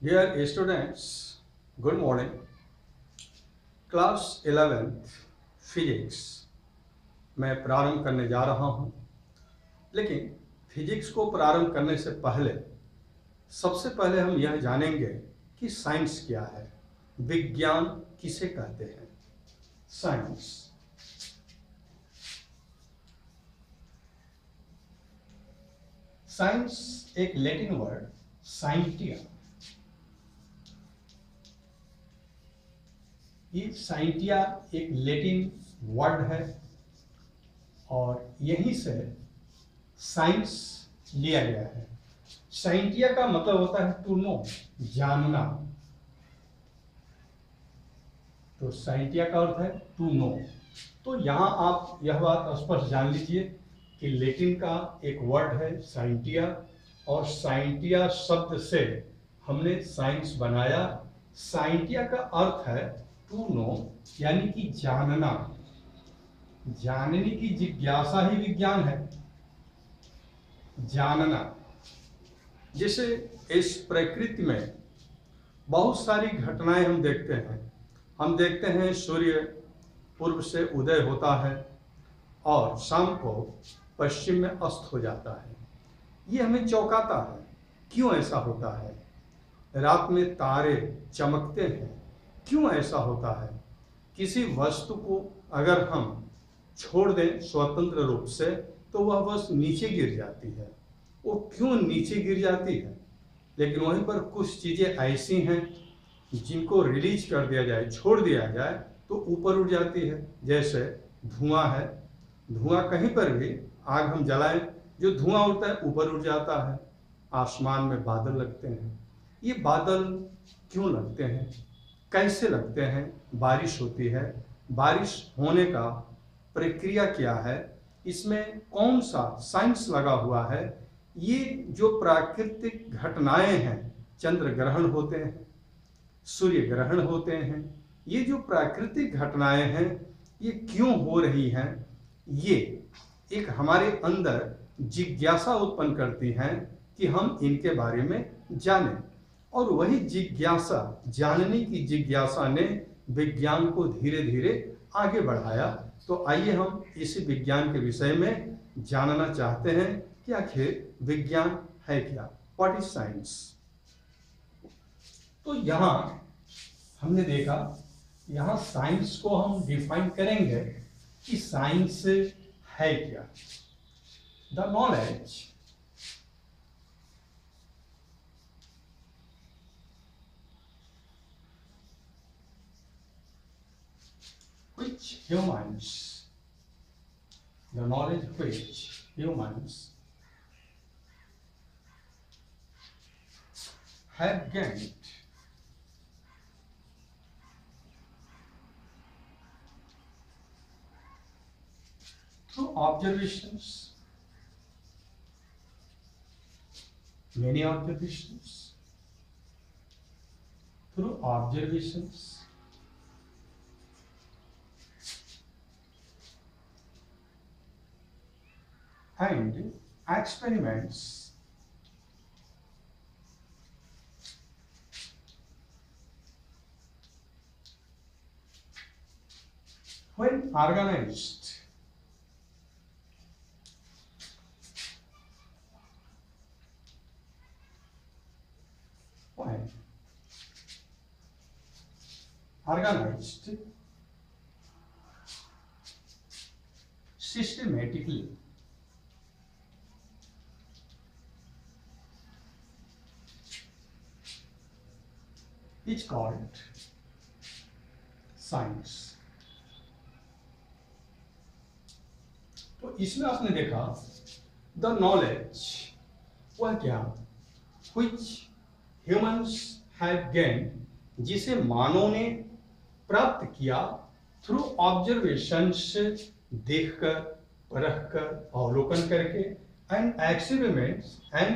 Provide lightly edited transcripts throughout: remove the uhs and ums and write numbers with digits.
Dear students, good morning. Class 11th physics मैं प्रारंभ करने जा रहा हूं, लेकिन फिजिक्स को प्रारंभ करने से पहले सबसे पहले हम यह जानेंगे कि साइंस क्या है, विज्ञान किसे कहते हैं। साइंस साइंस एक लैटिन वर्ड साइंटिया, ये साइंटिया एक लैटिन वर्ड है और यहीं से साइंस लिया गया है। साइंटिया का मतलब होता है टू नो, जानना। तो साइंटिया का अर्थ है टू नो। तो यहां आप यह बात स्पष्ट जान लीजिए कि लैटिन का एक वर्ड है साइंटिया और साइंटिया शब्द से हमने साइंस बनाया। साइंटिया का अर्थ है टू नो, यानी कि जानना। जानने की जिज्ञासा ही विज्ञान है, जानना। जैसे इस प्रकृति में बहुत सारी घटनाएं हम देखते हैं। हम देखते हैं सूर्य पूर्व से उदय होता है और शाम को पश्चिम में अस्त हो जाता है। ये हमें चौंकाता है, क्यों ऐसा होता है। रात में तारे चमकते हैं, क्यों ऐसा होता है। किसी वस्तु को अगर हम छोड़ दें स्वतंत्र रूप से तो वह वस्तु नीचे गिर जाती है। वो क्यों नीचे गिर जाती है। लेकिन वहीं पर कुछ चीजें ऐसी हैं जिनको रिलीज कर दिया जाए, छोड़ दिया जाए तो ऊपर उड़ जाती है। जैसे धुआं है, धुआं कहीं पर भी आग हम जलाएं, जो धुआं उड़ता है ऊपर उड़ जाता है। आसमान में बादल लगते हैं। ये बादल क्यों लगते हैं, कैसे लगते हैं। बारिश होती है, बारिश होने का प्रक्रिया क्या है, इसमें कौन सा साइंस लगा हुआ है। ये जो प्राकृतिक घटनाएं हैं, चंद्र ग्रहण होते हैं, सूर्य ग्रहण होते हैं, ये जो प्राकृतिक घटनाएं हैं ये क्यों हो रही हैं, ये एक हमारे अंदर जिज्ञासा उत्पन्न करती हैं कि हम इनके बारे में जानें। और वही जिज्ञासा, जानने की जिज्ञासा ने विज्ञान को धीरे धीरे आगे बढ़ाया। तो आइए हम इसी विज्ञान के विषय में जानना चाहते हैं कि आखिर विज्ञान है क्या, व्हाट इज साइंस। तो यहां हमने देखा, यहां साइंस को हम डिफाइन करेंगे कि साइंस है क्या। The knowledge which humans, the knowledge which humans have gained through observations, many observations, through observations and experiments when organized systematically is called science। तो इसमें आपने देखा द नॉलेज, वह क्या, which humans have gained, जिसे मानव ने प्राप्त किया, थ्रू ऑब्जर्वेशंस, देखकर, परखकर, अवलोकन करके, एंड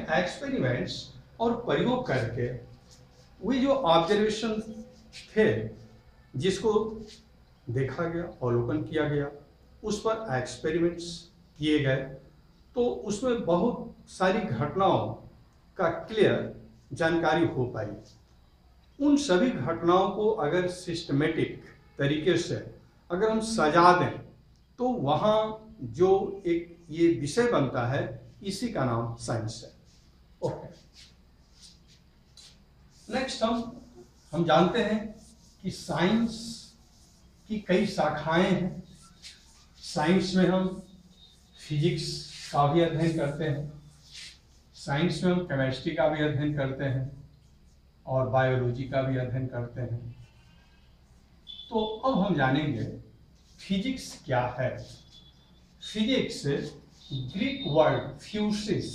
एक्सपेरिमेंट्स, और प्रयोग करके। वे जो ऑब्जर्वेशन थे जिसको देखा गया, अवलोकन किया गया, उस पर एक्सपेरिमेंट्स किए गए, तो उसमें बहुत सारी घटनाओं का क्लियर जानकारी हो पाई। उन सभी घटनाओं को अगर सिस्टमेटिक तरीके से अगर हम सजा दें तो वहाँ जो एक ये विषय बनता है, इसी का नाम साइंस है। ओके, नेक्स्ट हम जानते हैं कि साइंस की कई शाखाएं हैं। साइंस में हम फिजिक्स का भी अध्ययन करते हैं, साइंस में हम केमिस्ट्री का भी अध्ययन करते हैं और बायोलॉजी का भी अध्ययन करते हैं। तो अब हम जानेंगे फिजिक्स क्या है। Physics Greek word physis,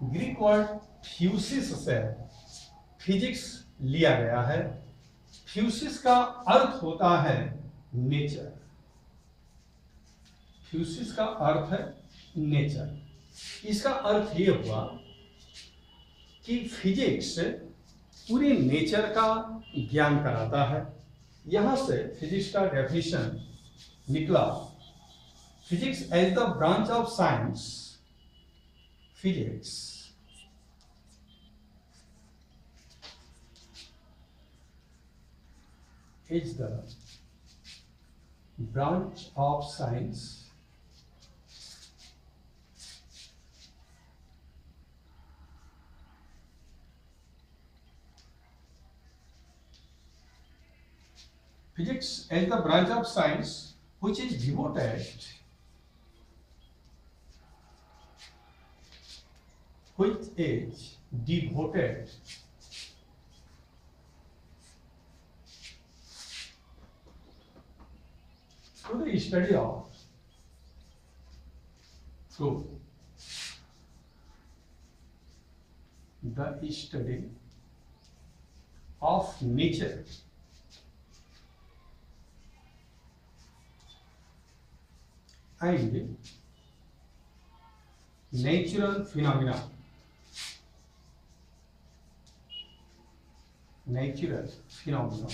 Greek word physis से फिजिक्स लिया गया है। फ्यूसिस का अर्थ होता है नेचर, फ्यूसिस का अर्थ है नेचर। इसका अर्थ ये हुआ कि फिजिक्स पूरे नेचर का ज्ञान कराता है। यहां से फिजिक्स का डेफिनेशन निकला, physics as the branch of science, physics is the branch of science physics as the branch of science which is devoted to the study of nature and natural phenomena, natural phenomena।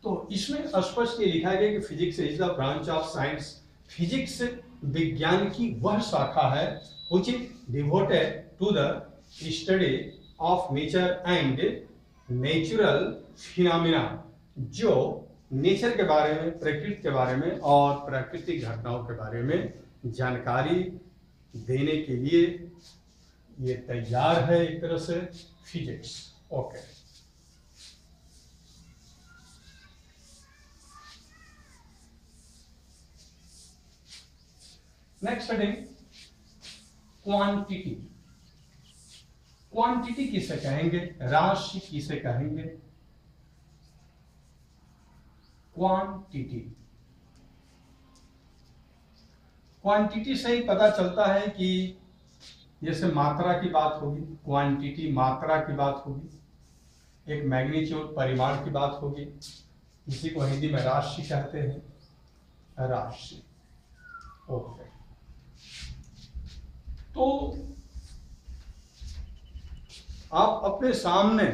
तो इसमें स्पष्ट ये लिखा गया कि physics is the branch of science, physics विज्ञान की वह शाखा है which is devoted to the study of nature and natural phenomena, जो नेचर के बारे में, प्रकृति के बारे में और प्राकृतिक घटनाओं के बारे में जानकारी देने के लिए ये तैयार है एक तरह से physics. Okay, next heading quantity. Quantity किसे कहेंगे, राशि किसे कहेंगे, क्वांटिटी। क्वांटिटी से ही पता चलता है कि जैसे मात्रा की बात होगी, क्वांटिटी मात्रा की बात होगी, एक मैग्नीट्यूड परिमाण की बात होगी, इसी को हिंदी में राशि कहते हैं, राशि। ओके, तो आप अपने सामने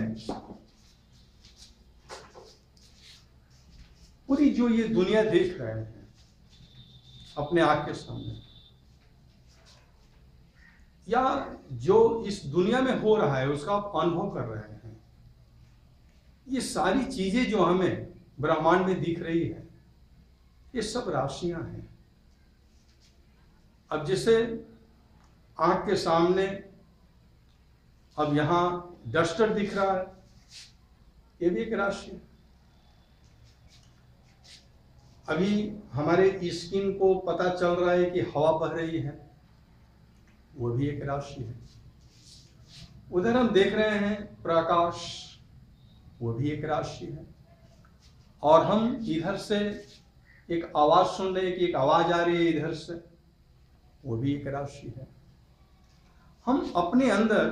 पूरी जो ये दुनिया देख रहे हैं अपने आँख के सामने, या जो इस दुनिया में हो रहा है उसका आप अनुभव कर रहे हैं, ये सारी चीजें जो हमें ब्रह्मांड में दिख रही है, ये सब राशियां हैं। अब जैसे आंख के सामने अब यहां डस्टर दिख रहा है, ये भी एक राशि है। अभी हमारे स्किन को पता चल रहा है कि हवा बह रही है, वो भी एक राशि है। उधर हम देख रहे हैं प्रकाश, वो भी एक राशि है। और हम इधर से एक आवाज सुन रहे हैं कि एक आवाज आ रही है इधर से, वो भी एक राशि है। हम अपने अंदर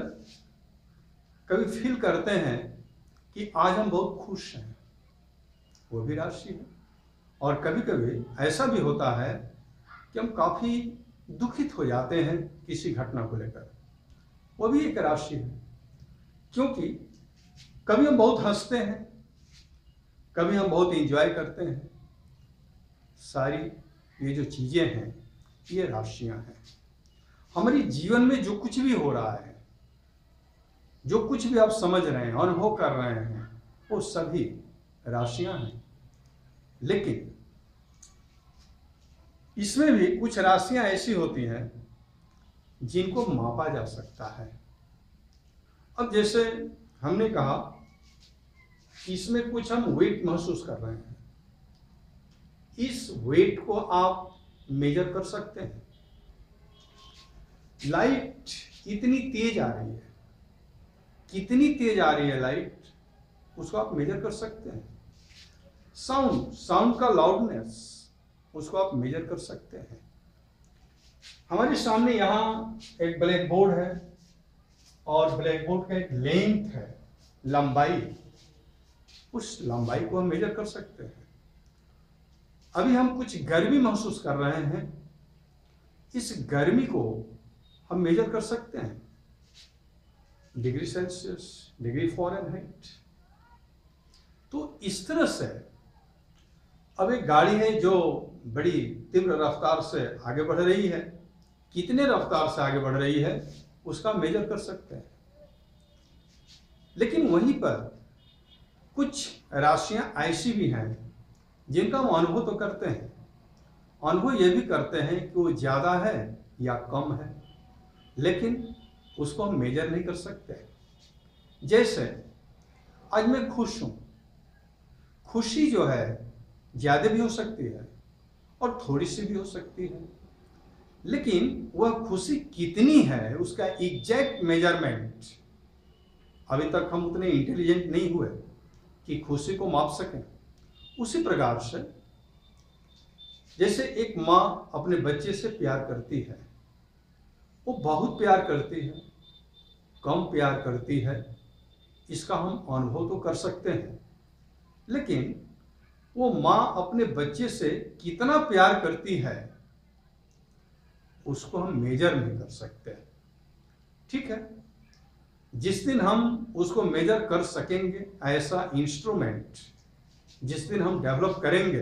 कभी फील करते हैं कि आज हम बहुत खुश हैं, वो भी राशि है। और कभी कभी ऐसा भी होता है कि हम काफी दुखित हो जाते हैं किसी घटना को लेकर, वो भी एक राशि है। क्योंकि कभी हम बहुत हंसते हैं, कभी हम बहुत एंजॉय करते हैं। सारी ये जो चीजें हैं ये राशियां हैं। हमारी जीवन में जो कुछ भी हो रहा है, जो कुछ भी आप समझ रहे हैं, अनुभव कर रहे हैं, वो सभी राशियां हैं। लेकिन इसमें भी कुछ राशियां ऐसी होती हैं जिनको मापा जा सकता है। अब जैसे हमने कहा कि इसमें कुछ हम वेट महसूस कर रहे हैं, इस वेट को आप मेजर कर सकते हैं। लाइट इतनी तेज आ रही है, कितनी तेज आ रही है लाइट, उसको आप मेजर कर सकते हैं। साउंड का लाउडनेस, उसको आप मेजर कर सकते हैं। हमारे सामने यहाँ एक ब्लैक बोर्ड है और ब्लैक बोर्ड का एक लेंथ है, लंबाई, उस लंबाई को हम मेजर कर सकते हैं। अभी हम कुछ गर्मी महसूस कर रहे हैं, इस गर्मी को हम मेजर कर सकते हैं, डिग्री सेल्सियस, डिग्री फ़ारेनहाइट। तो इस तरह से अब एक गाड़ी है जो बड़ी तीव्र रफ्तार से आगे बढ़ रही है, कितने रफ्तार से आगे बढ़ रही है उसका मेजर कर सकते हैं। लेकिन वहीं पर कुछ राशियां ऐसी भी हैं जिनका हम अनुभव तो करते हैं, अनुभव ये भी करते हैं कि वो ज़्यादा है या कम है, लेकिन उसको हम मेजर नहीं कर सकते। जैसे आज मैं खुश हूँ, खुशी जो है ज़्यादा भी हो सकती है और थोड़ी सी भी हो सकती है, लेकिन वह खुशी कितनी है उसका एग्जैक्ट मेजरमेंट अभी तक हम उतने इंटेलिजेंट नहीं हुए कि खुशी को माप सकें। उसी प्रकार से जैसे एक माँ अपने बच्चे से प्यार करती है, वो बहुत प्यार करती है, कम प्यार करती है, इसका हम अनुभव तो कर सकते हैं, लेकिन वो माँ अपने बच्चे से कितना प्यार करती है उसको हम मेजर नहीं कर सकते। ठीक है, जिस दिन हम उसको मेजर कर सकेंगे, ऐसा इंस्ट्रूमेंट जिस दिन हम डेवलप करेंगे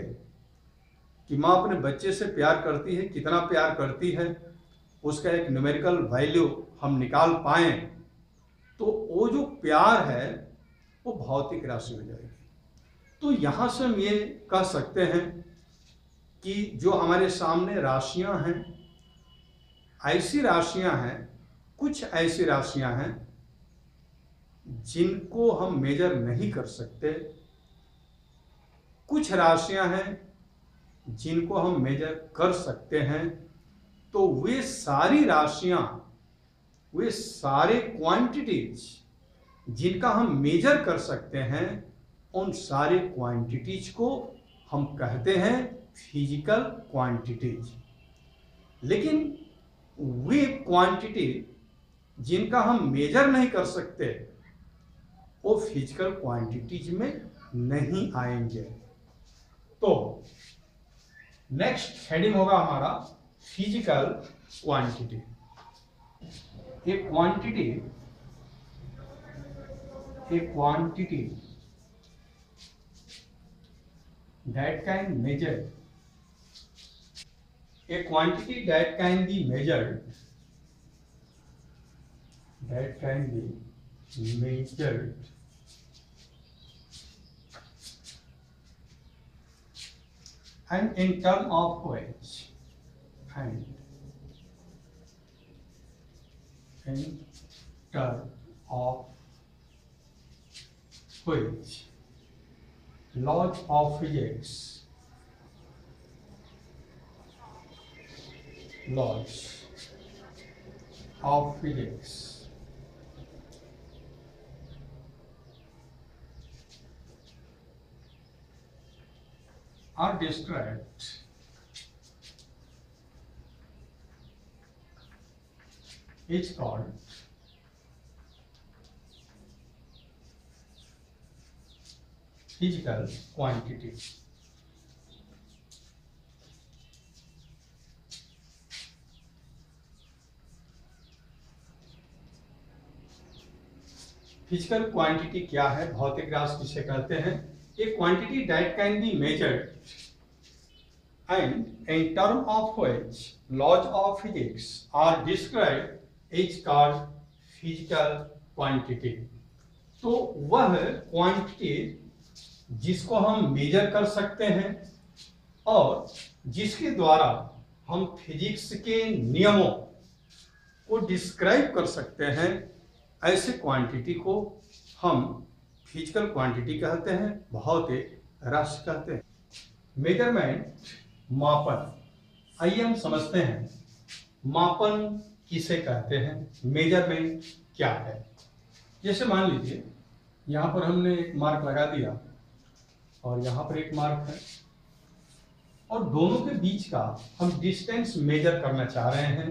कि माँ अपने बच्चे से प्यार करती है, कितना प्यार करती है, उसका एक न्यूमेरिकल वैल्यू हम निकाल पाएं, तो वो जो प्यार है वो भौतिक राशि हो जाएगी। तो यहाँ से हम ये कह सकते हैं कि जो हमारे सामने राशियां हैं, ऐसी राशियां हैं, कुछ ऐसी राशियां हैं जिनको हम मेजर नहीं कर सकते, कुछ राशियां हैं जिनको हम मेजर कर सकते हैं। तो वे सारी राशियां, वे सारे क्वांटिटीज जिनका हम मेजर कर सकते हैं, उन सारे क्वांटिटीज को हम कहते हैं फिजिकल क्वांटिटीज। लेकिन वे क्वांटिटी जिनका हम मेजर नहीं कर सकते, वो फिजिकल क्वांटिटीज में नहीं आएंगे। तो नेक्स्ट हेडिंग होगा हमारा physical quantity. A quantity that can measure, a quantity that can be measured, and in term of which, laws of physics are described is called physical quantity. Physical quantity क्या है, भौतिक राशि किसे कहते हैं? एक quantity that can be measured, and in term of which laws of physics are described is called physical quantity। तो वह क्वांटिटी जिसको हम मेजर कर सकते हैं और जिसके द्वारा हम फिजिक्स के नियमों को डिस्क्राइब कर सकते हैं, ऐसे क्वांटिटी को हम फिजिकल क्वांटिटी कहते हैं, भौतिक राशि कहते हैं। मेजरमेंट मापन, आइए हम समझते हैं मापन किसे कहते हैं, मेजरमेंट क्या है। जैसे मान लीजिए यहाँ पर हमने एक मार्क लगा दिया और यहाँ पर एक मार्क है और दोनों के बीच का हम डिस्टेंस मेजर करना चाह रहे हैं।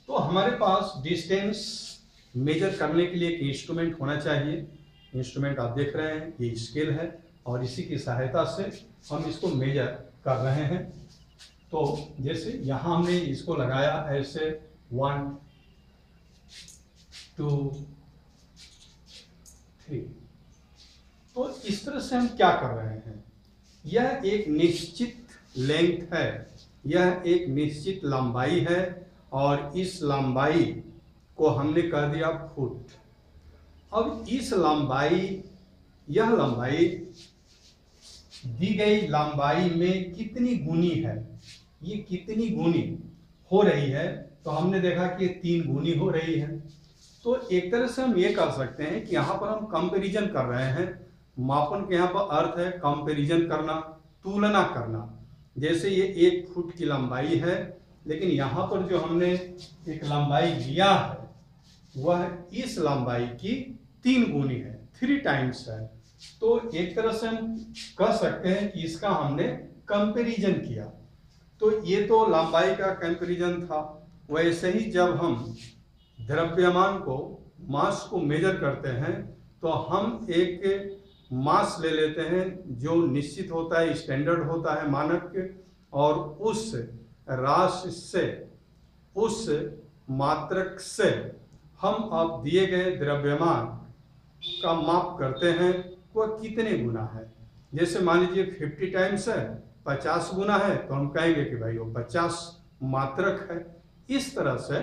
तो हमारे पास डिस्टेंस मेजर करने के लिए एक इंस्ट्रूमेंट होना चाहिए। इंस्ट्रूमेंट आप देख रहे हैं, ये स्केल है और इसी की सहायता से हम इसको मेजर कर रहे हैं। तो जैसे यहाँ हमने इसको लगाया ऐसे 1 2 3, तो इस तरह से हम क्या कर रहे हैं, यह एक निश्चित लेंथ है, यह एक निश्चित लंबाई है और इस लंबाई को हमने कह दिया फुट। अब इस लंबाई, यह लंबाई दी गई लंबाई में कितनी गुनी है, ये कितनी गुनी हो रही है, तो हमने देखा कि 3 गुनी हो रही है। तो एक तरह से हम ये कर सकते हैं कि यहाँ पर हम कंपैरिजन कर रहे हैं। मापन के यहाँ पर अर्थ है कंपैरिजन करना, तुलना करना। जैसे ये 1 फुट की लंबाई है, लेकिन यहाँ पर जो हमने एक लंबाई लिया है वह इस लंबाई की 3 गुनी है, 3 टाइम्स है। तो एक तरह से हम कह सकते हैं कि इसका हमने कंपैरिजन किया। तो ये तो लंबाई का कंपैरिजन था। वैसे ही जब हम द्रव्यमान को, मास को मेजर करते हैं तो हम एक मास ले लेते हैं जो निश्चित होता है, स्टैंडर्ड होता है, मानक, और उस राशि से, उस मात्रक से हम अब दिए गए द्रव्यमान का माप करते हैं वह कितने गुना है। जैसे मान लीजिए 50 टाइम्स है, 50 गुना है, तो हम कहेंगे कि भाई वो 50 मात्रक है। इस तरह से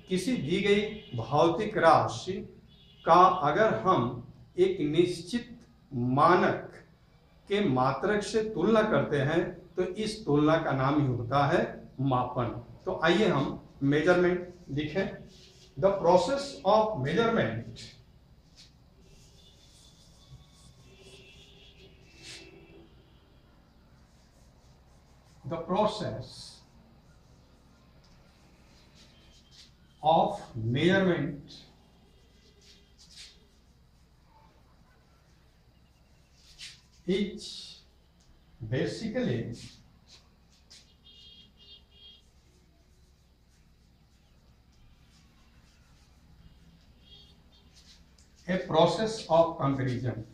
किसी दी गई भौतिक राशि का अगर हम एक निश्चित मानक के मात्रक से तुलना करते हैं तो इस तुलना का नाम ही होता है मापन। तो आइए हम मेजरमेंट लिखें। The process of measurement the process of measurement is basically a process of comparison,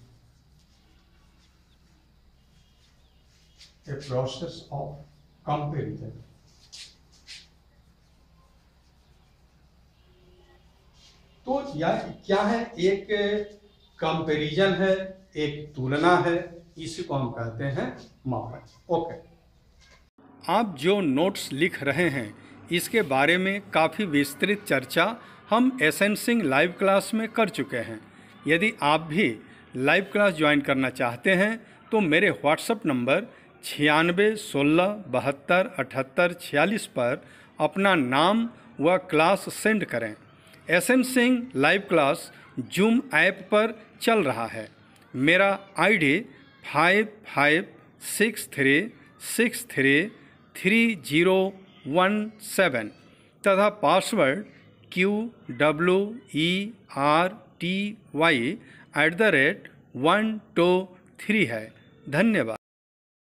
a process of comparison। तो यह क्या है, एक कंपैरिजन है, एक तुलना है, इसी को हम कहते हैं मापन। ओके, आप जो नोट्स लिख रहे हैं इसके बारे में काफ़ी विस्तृत चर्चा हम एसएन सिंह लाइव क्लास में कर चुके हैं। यदि आप भी लाइव क्लास ज्वाइन करना चाहते हैं तो मेरे व्हाट्सएप नंबर 96 16 72 78 46 पर अपना नाम व क्लास सेंड करें। SN Singh live class Zoom app पर चल रहा है। मेरा आईडी 5563633017 तथा पासवर्ड QWERTY @123 है। धन्यवाद।